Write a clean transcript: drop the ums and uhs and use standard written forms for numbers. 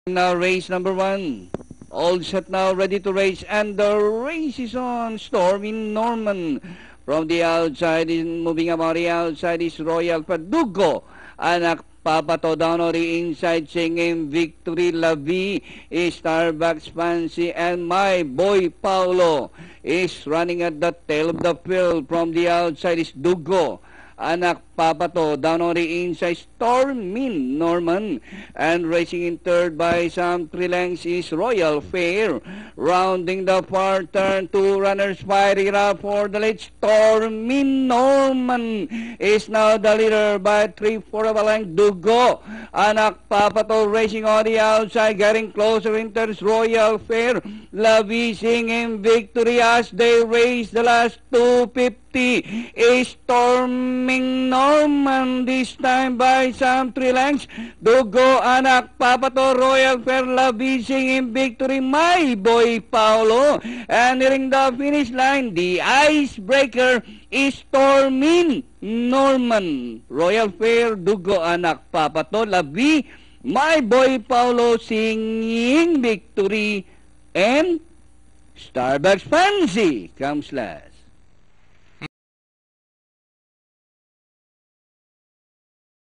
Now race number 1. All set now, ready to race, and the race is on. Stormy Norman from the outside, is moving about the outside is Royal Padugo. Anak Papato down on the inside, singing Victory La Vie is Starbucks Fancy, and My Boy Paulo is running at the tail of the field. From the outside is Dugo. Anak Papato down on the inside, Stormy Norman, and racing in third by some 3 lengths is Royal Fair. Rounding the far turn, 2 runners fighting up for the lead. Stormy Norman is now the leader by 3/4 of a length. Dugo. Anak Papato racing on the outside, getting closer in turns. Royal Fair, La Vie singing Victory as they race the last 250 is Stormy Norman, this time by some 3 lengths. Dugo, Anak Papato, Royal Fair, La Vie singing Victory, My Boy Paulo, and nearing the finish line, the icebreaker is Stormy Norman. Royal Fair, Dugo, Anak Papato, La Vie, My Boy Paulo singing Victory, and Starbucks Fancy comes last.